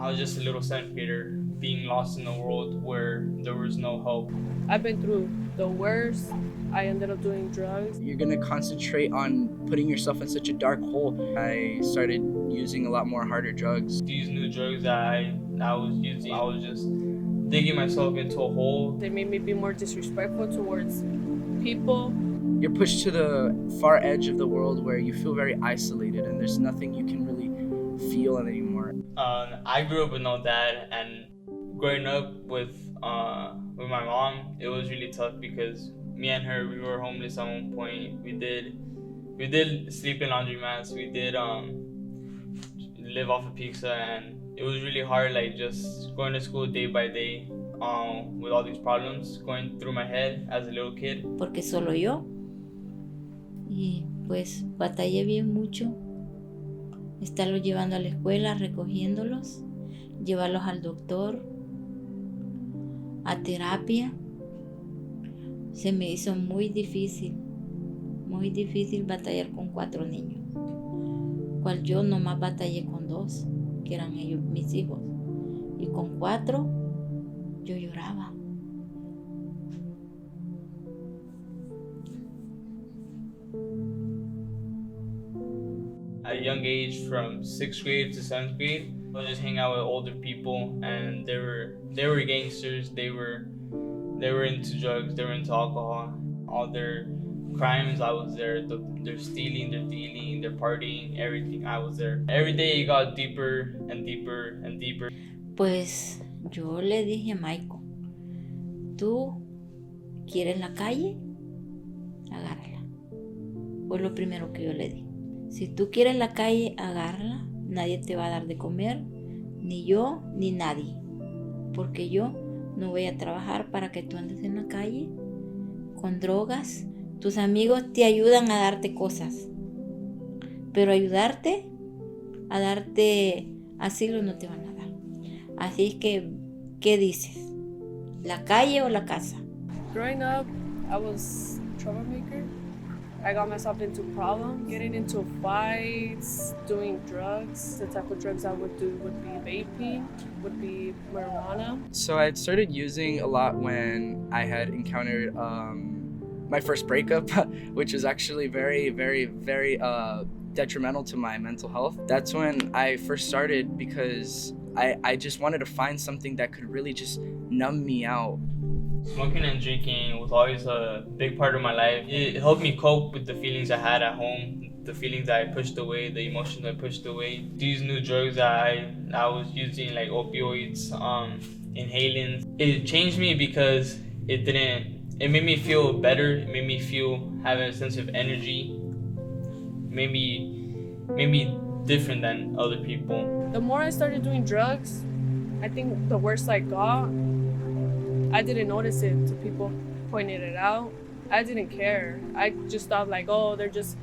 I was just a little seventh grader being lost in a world where there was no hope. I've been through the worst. I ended up doing drugs. You're gonna concentrate on putting yourself in such a dark hole. I started using a lot more harder drugs. These new drugs that I was using, I was just digging myself into a hole. They made me be more disrespectful towards people. You're pushed to the far edge of the world where you feel very isolated and there's nothing you can really feel anymore. I grew up with no dad, and growing up with my mom, it was really tough because me and her, we were homeless at one point. We did sleep in laundromats. We did live off of pizza, and it was really hard, like just going to school day by day with all these problems going through my head as a little kid. Porque solo yo. Y pues batallé bien mucho. Estarlos llevando a la escuela, recogiéndolos, llevarlos al doctor, a terapia. Se me hizo muy difícil batallar con 4 niños. Cual yo nomás batallé con 2, que eran ellos, mis hijos. Y con 4, yo lloraba. At a young age, from 6th grade to 7th grade, I was just hanging out with older people, and they were gangsters. They were into drugs. They were into alcohol. All their crimes, I was there. They're stealing, they're dealing, they're partying, everything. I was there. Every day it got deeper and deeper and deeper. Pues yo le dije a Maiko, ¿tú quieres la calle? Agárrala. Fue lo primero que yo le dije. Si tú quieres la calle, agárrala. Nadie te va a dar de comer, ni yo, ni nadie. Porque yo no voy a trabajar para que tú andes en la calle con drogas. Tus amigos te ayudan a darte cosas, pero ayudarte a darte asilo no te van a dar. Así es que, ¿qué dices? ¿La calle o la casa? Growing up, I was a troublemaker. I got myself into problems, getting into fights, doing drugs. The type of drugs I would do would be vaping, would be marijuana. So I had started using a lot when I had encountered my first breakup, which was actually very, very, very detrimental to my mental health. That's when I first started because I just wanted to find something that could really just numb me out. Smoking and drinking was always a big part of my life. It helped me cope with the feelings I had at home, the feelings that I pushed away, the emotions I pushed away. These new drugs that I was using, like opioids, inhalants, it changed me because it made me feel better. It made me have a sense of energy. Made me different than other people. The more I started doing drugs, I think the worse I got. I didn't notice it till people pointed it out. I didn't care. I just thought like, oh, they're just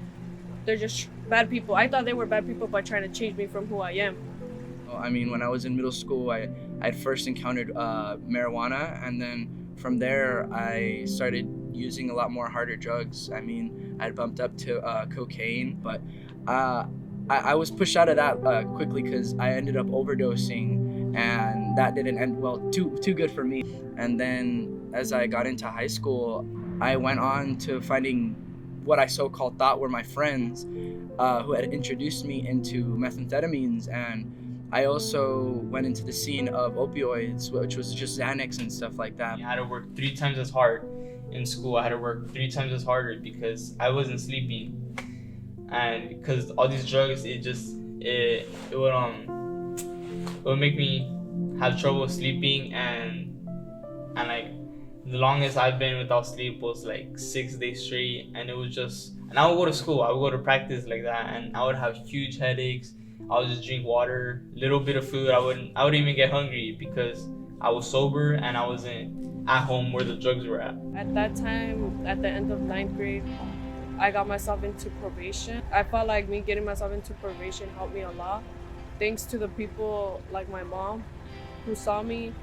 bad people. I thought they were bad people by trying to change me from who I am. I mean, when I was in middle school, I'd first encountered marijuana, and then from there, I started using a lot more harder drugs. I mean, I bumped up to cocaine, but I was pushed out of that quickly because I ended up overdosing, and that didn't end well, too good for me. And then as I got into high school, I went on to finding what I so-called thought were my friends who had introduced me into methamphetamines, and I also went into the scene of opioids, which was just Xanax and stuff like that. I had to work 3 times as hard in school. I had to work 3 times as harder because I wasn't sleeping, and because all these drugs, it would make me have trouble sleeping, and like the longest I've been without sleep was like 6 days straight, and it was just. And I would go to school, I would go to practice like that, and I would have huge headaches. I would just drink water, little bit of food. I wouldn't even get hungry because I was sober and I wasn't at home where the drugs were at. At that time, at the end of 9th grade, I got myself into probation. I felt like me getting myself into probation helped me a lot. Thanks to the people like my mom who saw me,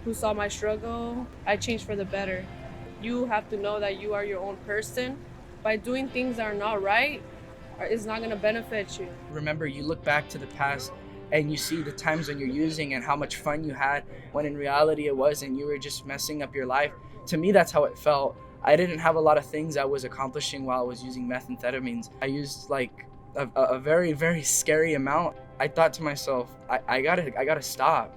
who saw my struggle, I changed for the better. You have to know that you are your own person. By doing things that are not right, it's not going to benefit you. Remember, you look back to the past and you see the times when you're using and how much fun you had, when in reality it wasn't. You were just messing up your life. To me, that's how it felt. I didn't have a lot of things I was accomplishing while I was using methamphetamines. I used like a very, very scary amount. I thought to myself, I gotta stop.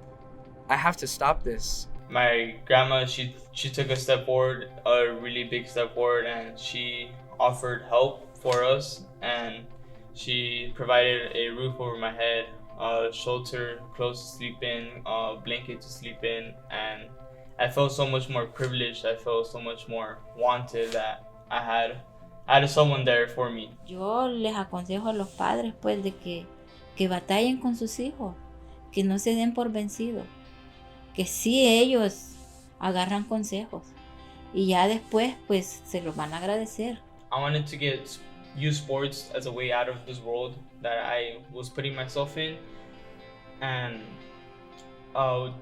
I have to stop this. My grandma, she took a step forward, a really big step forward, and she offered help for us, and she provided a roof over my head, a shelter, clothes to sleep in, a blanket to sleep in, and I felt so much more privileged. I felt so much more wanted that I had someone there for me. Yo les aconsejo a los padres pues de que batallen con sus hijos, que no se den por vencidos, que sí ellos agarran consejos y ya después pues se los van a agradecer. I wanted to use sports as a way out of this world that I was putting myself in, and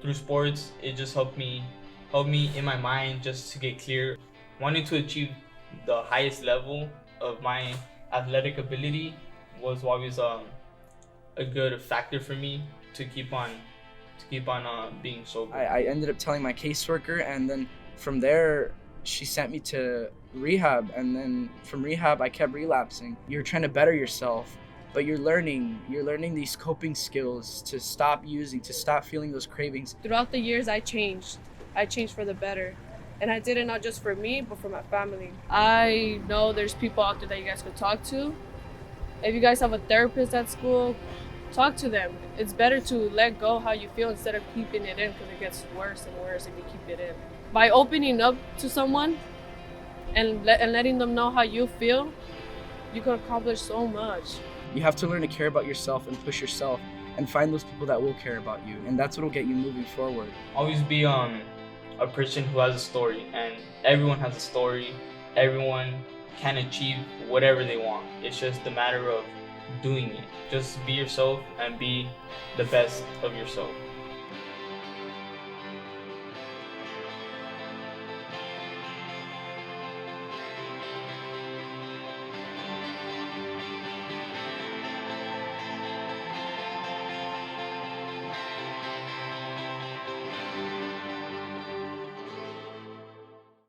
through sports it just helped me in my mind just to get clear. Wanting to achieve the highest level of my athletic ability was always a good factor for me to keep on being sober. I ended up telling my caseworker, and then from there she sent me to rehab, and then from rehab I kept relapsing. You're trying to better yourself, but you're learning these coping skills to stop using, to stop feeling those cravings. Throughout the years, I changed for the better. And I did it not just for me, but for my family. I know there's people out there that you guys could talk to. If you guys have a therapist at school, talk to them. It's better to let go how you feel instead of keeping it in, because it gets worse and worse if you keep it in. By opening up to someone and letting them know how you feel, you can accomplish so much. You have to learn to care about yourself and push yourself and find those people that will care about you, and that's what will get you moving forward. Always be a person who has a story, and everyone has a story. Everyone can achieve whatever they want. It's just a matter of doing it. Just be yourself and be the best of yourself.